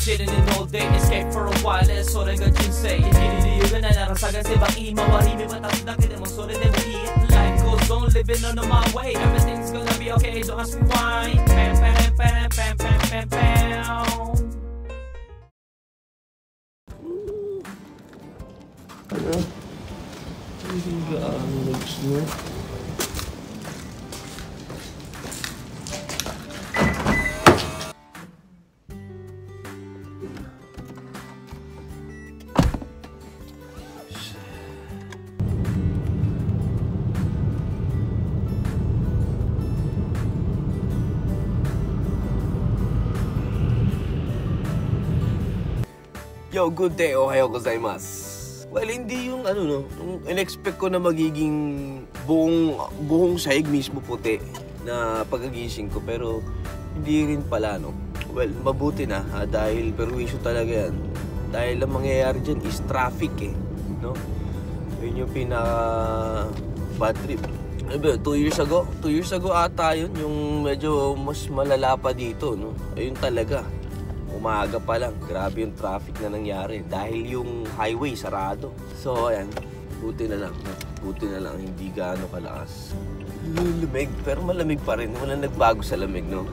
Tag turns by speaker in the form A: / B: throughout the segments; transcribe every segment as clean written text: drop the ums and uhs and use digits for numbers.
A: sitting in all day, escape for a while, so they got you say. Hindi na narasagan si baki, mawarimi matapos na mo, so they will eat. Life goes on, living on my way. Everything's gonna be okay, don't ask me why. Pam, pam, pam, pam, pam, pam, pam.
B: Ano? Hindi ba ang legs mo? Yo, good day, ohayo gozaimasu. Well, hindi yung yung in-expect ko na magiging buong sahig mismo puti na pagkagising ko, pero hindi rin pala, no. Well, mabuti na dahil perwisyo talaga yan. Dahil ang mangyayari dyan is traffic no. Yun yung bad trip. 2 years ago ata yun, yung medyo mas malala pa dito, no. Ayun talaga. Umaga pa lang, grabe yung traffic na nangyari dahil yung highway sarado. So ayan, buti na lang hindi gaano kalakas. Lumig, pero malamig pa rin, wala nagbago sa lamig, no.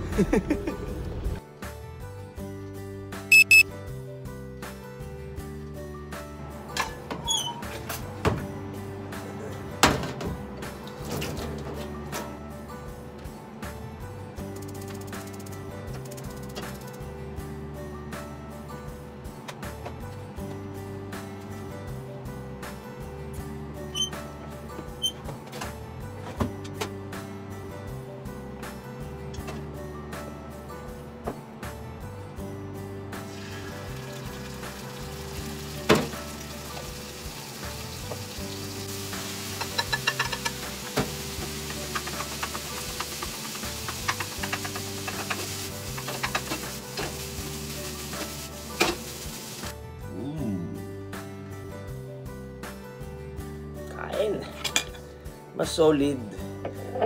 B: Mas solid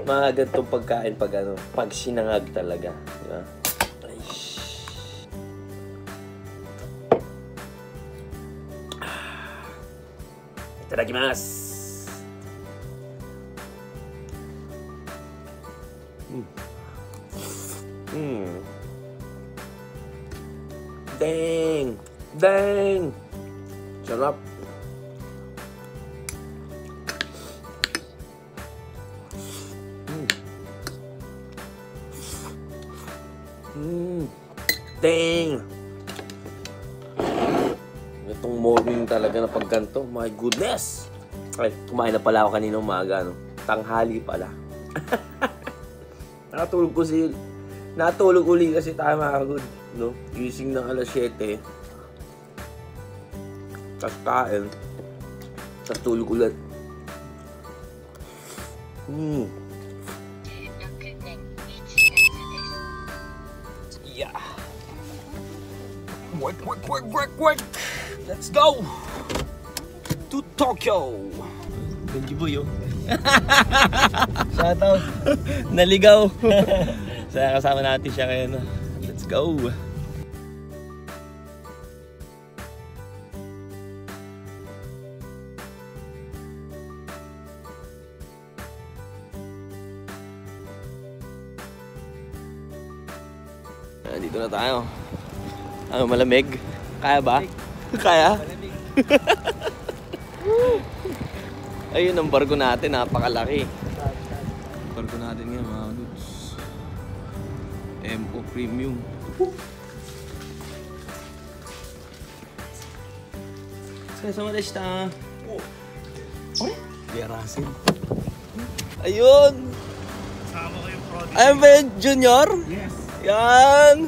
B: mga ganitong pagkain pag sinangag talaga, di ba? Itadakimasu. Dang! Sarap. Dang! Itong morning talaga na pagganto, my goodness! Ay, kumain na pala ako kanina umaga, no? Tanghali pala. Natulog uli kasi tayo mga good, no? Gising ng alas 7. Tapos kain. Tapos tulog ulit. Yeah. Work. Let's go to Tokyo. Benji boy, shout out. Naligaw. Saya kasama natin siya ngayon. Let's go. Dito na tayo. Malamig. Kaya ba? Kaya? Ayun ang barko natin, napakalaki. Barko natin nga mga dudes. MO Premium. Sama deshita. Gerasin. Ayun.
C: Sama ko yung product.
B: Ayun ba yung junior?
C: Yes.
B: Yan.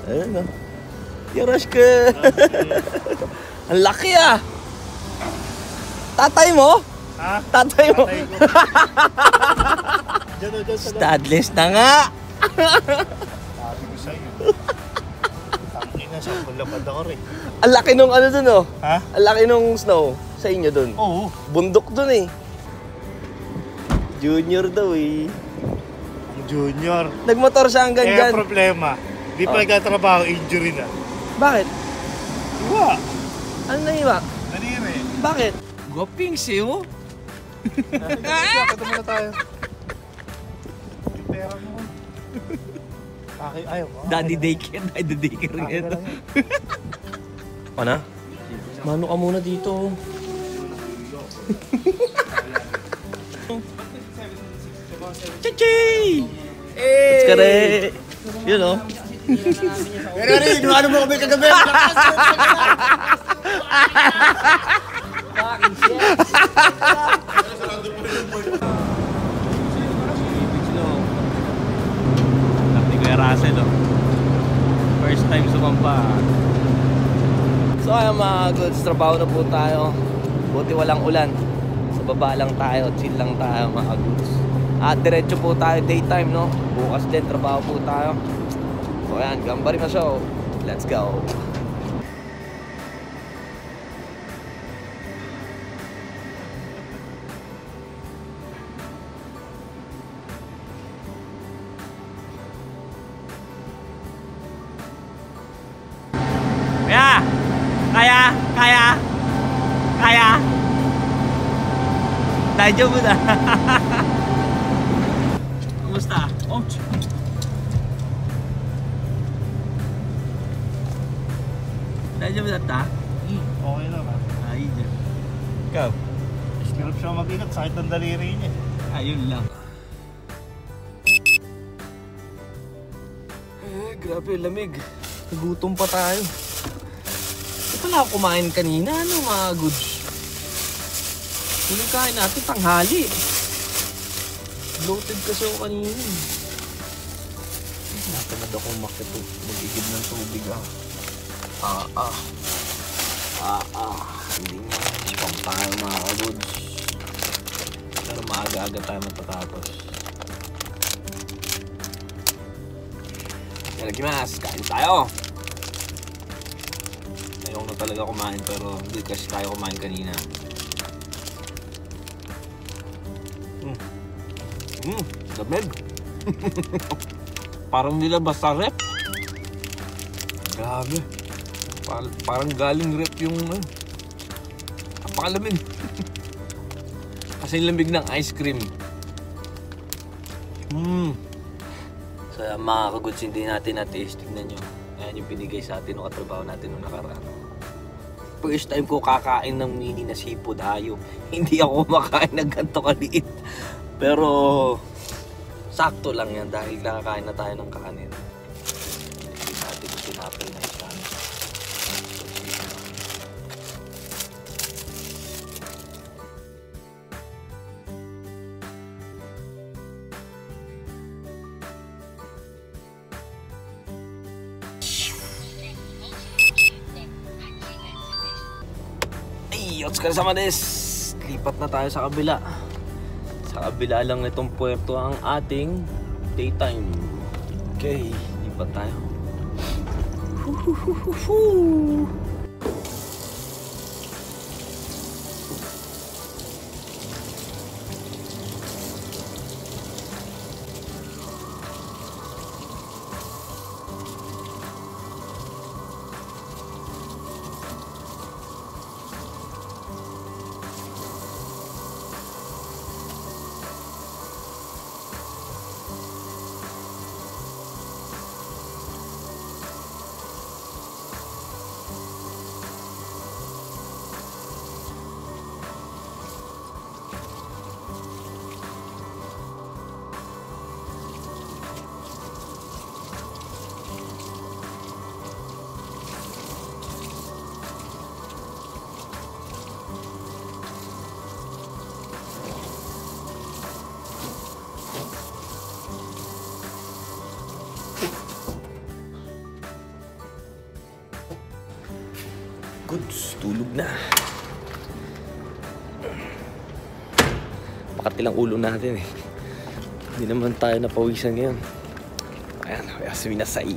B: Ayun na. Yoroshiku. Ang laki ah. Tatay mo?
C: Ha?
B: Tatay mo?
C: Diyan.
B: Studless na nga.
C: Sabi ko sa'yo. Tangin na siya. Kulapad ako rin.
B: Ang laki nung ano dun oh.
C: Ha?
B: Ang laki nung snow sa inyo dun.
C: Oo.
B: Bundok dun eh. Junior daw eh.
C: Junior.
B: Nagmotor siya hanggang dyan.
C: Problema. Di pa nagtatrabaho, injury na.
B: Bakit?
C: Iwa!
B: Ano na iba?
C: Nanire.
B: Bakit? Gwaping siyo.
C: Ito muna tayo. Yung pera mo. Ayaw ko.
B: Daddy daycare ngayon. Ano? Mano ka muna dito. Chichi! Let's go rin! Yun o.
C: Pero rin, ano mo kami kagabi?
B: Ni Kuya Russell oh. First time sumampa. So ayun mga goods, trabaho na po tayo. Buti walang ulan. Sa baba lang tayo, chill lang tayo mga goods. At diretso po tayo daytime no. Bukas din trabaho po tayo. So ayan, gambari na show. Let's go. Kaya. Daijoubu da. Kumusta? Ouch. Daijoubu datta?
C: Okay naman.
B: Ay, dyan. Ikaw?
C: Hirap siya mag-ingat, sakit ng daliri niya.
B: Ayun lang. Grabe, lamig. Nagutom pa tayo. Ito pala ako kumain kanina, ano mga goods? Huling kain natin, tanghali. Bloated kasi ako kanina. Natamad ako makito. Mag-igib ng tubig Hindi nga. Pampahan mga goods. Pero maaga-aga tayo matatapos. Yalagimas, kain tayo! Ayaw na talaga kumain pero hindi kasi tayo kumain kanina. Lamig! Parang nila basta rep. Grabe. Parang galing rep yung napakalamig. Kasi lamig ng ice cream. So mga kaguds, hindi natin na-taste. Tignan nyo. Ayan yung binigay sa atin ng katrabaho natin nung nakaraan. First time ko kakain ng mini na seafood hayo. Hindi ako kumakain ng ganito kaliit. Pero sakto lang yan dahil nakakain na tayo ng kanin. Hindi natin yung sinapay na isa. Otsukaresama desu. Lipat na tayo sa kabila. Sa kabila lang itong puerto ang ating daytime. Okay, lipat tayo. Goods, tulog na. Makatilang ulo natin eh. Hindi naman tayo napawisan ngayon. Ayan, oyasumi nasai.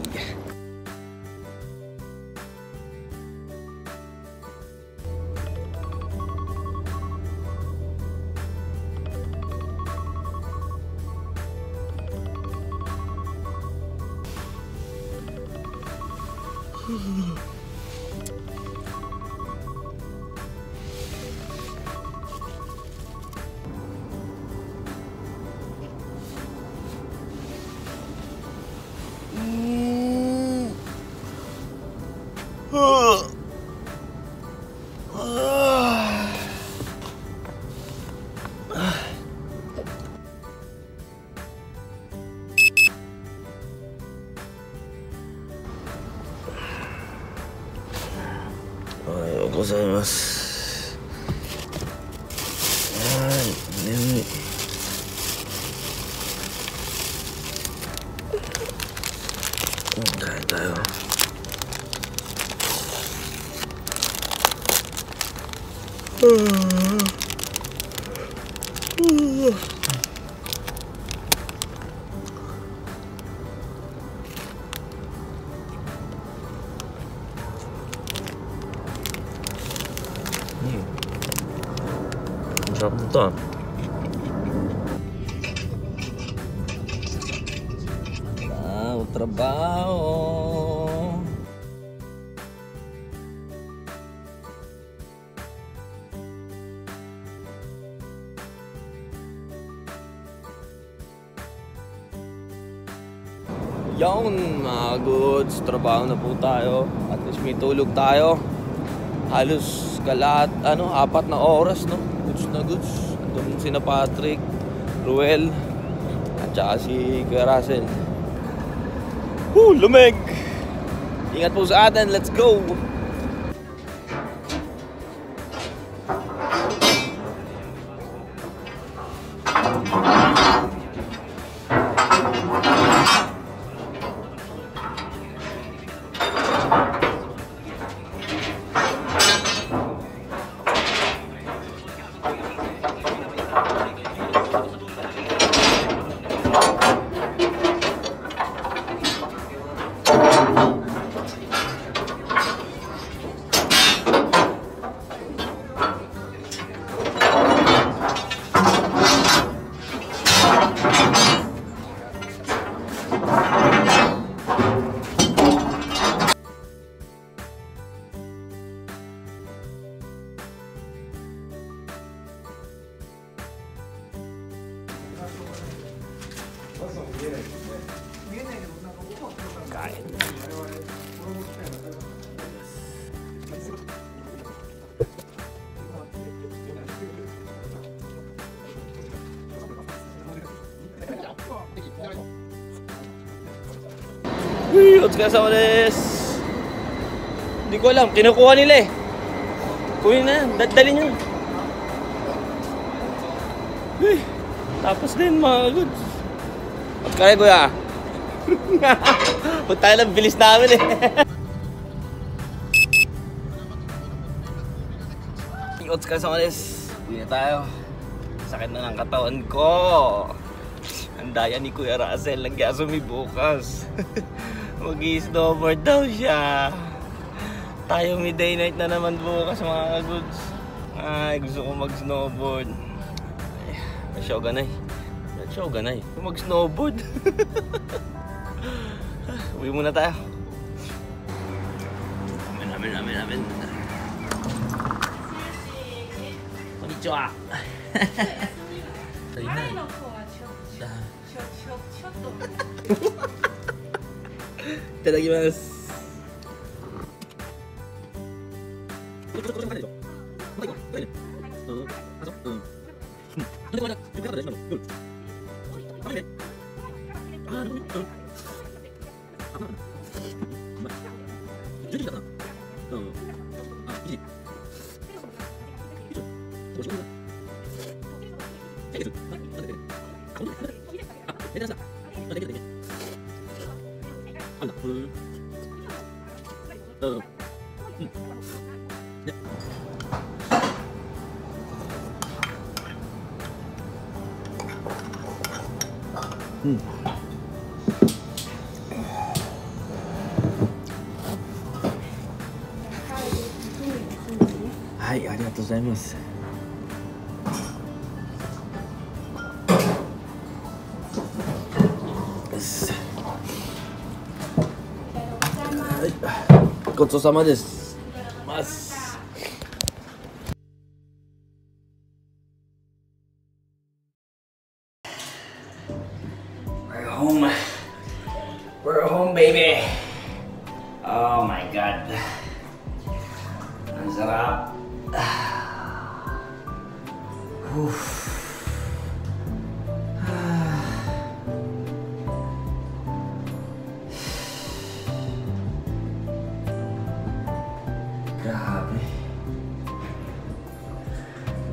B: ございます。眠い。帰ったよ。Sarap nito ah. Trabaho. Yon mga goods, trabaho na po tayo. At least may tulog tayo. Halos kalat, 4 na oras, no? Goods na goods. Doon sina Patrick, Ruel, at saka si Kuya Russell. Lumig! Ingat po sa atin, let's go! Kain. Otsukaresama desu. Hindi ko alam, kinukuha nila eh. Kunin na, dali nyo. Tapos din mga goods. Otsukare kuya. Punta tayo lang, bilis namin eh. Otsukaresama desu. Uwi na tayo. Sakit na ng katawan ko. Ang daya ni Kuya Russell, nag-asumi bukas. Mag-i-snowboard daw siya. Tayo midday night na naman bukas mga goods. Ay, gusto ko mag-snowboard. Ay, shoganay. Mag-snowboard. Uwi muna tayo. Amen. Konnichiwa. Itadakimasu. Hai, arigatou gozaimasu. ごちそうさまです。ます。
D: We're home. We're home, baby. Oh my God. Ang sarap. Grabe.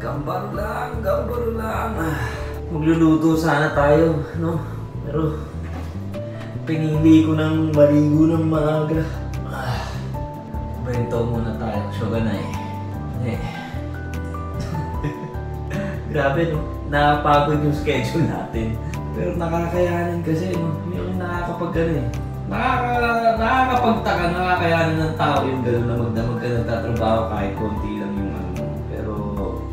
D: Gambaro lang. Magluluto sana tayo, no? Pero pinili ko ng maligo ng maaga. Bento muna tayo. Shoga na eh. Grabe, no? Nakapagod yung schedule natin. Pero nakakayanan kasi, no? Yung nakakapagtaka, nakakayanan ng tao yung gano'n na magdamag ka nagtatrabaho kahit konti lang yung ano. Pero,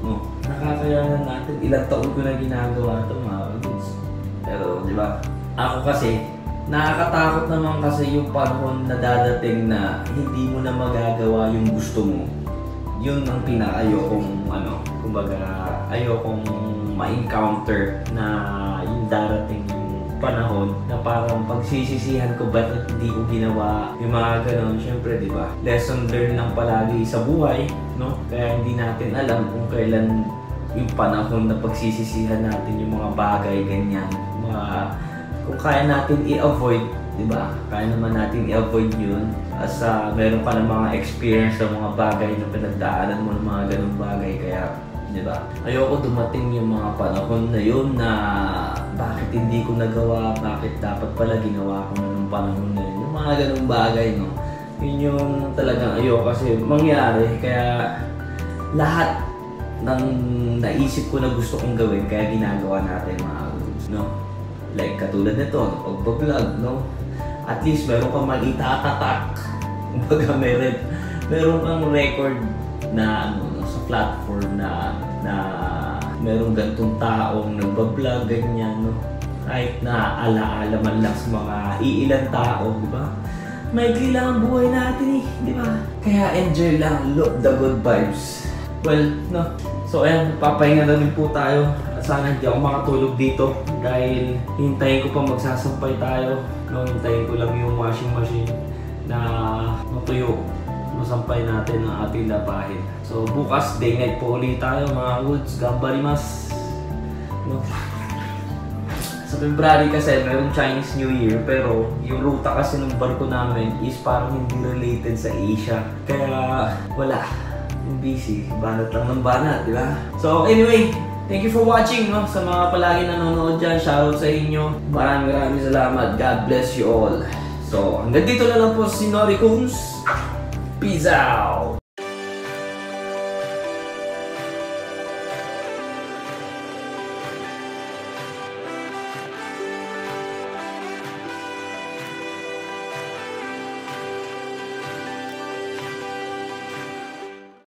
D: no? Nakakayanan natin. Ilang taon ko na ginagawa ito, mga kaguds. Pero, di ba? Ako kasi, nakakatakot naman kasi yung panahon na dadating na hindi mo na magagawa yung gusto mo. Yun ang pinaka-ayokong kumbaga ayokong ma-encounter na yung darating yung panahon na parang pagsisisihan ko bakit hindi ko ginawa yung mga ganun. Siyempre, di ba? Lesson learned lang palagi sa buhay, no? Kaya hindi natin alam kung kailan yung panahon na pagsisisihan natin yung mga bagay ganyan. Kung kaya natin i-avoid, di ba? Kaya naman natin i-avoid yun as meron ka ng mga experience sa mga bagay na pinagdaanan mo ng mga ganung bagay. Kaya, di ba? Ayoko dumating yung mga panahon na yun na bakit hindi ko nagawa, bakit dapat pala ginawa ko na ng panahon na yun. Yung mga ganung bagay, no? Yun yung talagang ayoko kasi mangyari. Kaya lahat ng naisip ko na gusto kong gawin, kaya ginagawa natin mga agos, no? Like katulad nito, pag-vlog, no? At least meron kang maitatatak. Kumbaga meron kang record na sa platform na meron gantong taong nagbablog, ganyan, no? Kahit na alaala man lang sa mga iilang tao, di ba? Maikli lang ang buhay natin eh, di ba? Kaya enjoy lang, look the good vibes. Well, no? So ayan, papahinga na rin po tayo. Sana hindi ako makatulog dito dahil hintayin ko pa magsasampay tayo. No, hintayin ko lang yung washing machine na matuyo. Masampay natin ang ating labahin. So bukas, day night po ulit tayo mga goods. Gambarimas. No? Sa February kasi mayroong Chinese New Year pero yung ruta kasi ng barko namin is parang hindi related sa Asia. Kaya wala. Yung busy. Banat lang ng banat, di ba? So anyway, thank you for watching, no? Sa mga palagi nanonood dyan, shoutout sa inyo. Maraming salamat. God bless you all. So, hanggang dito na lang po si Nori Coons. Peace out!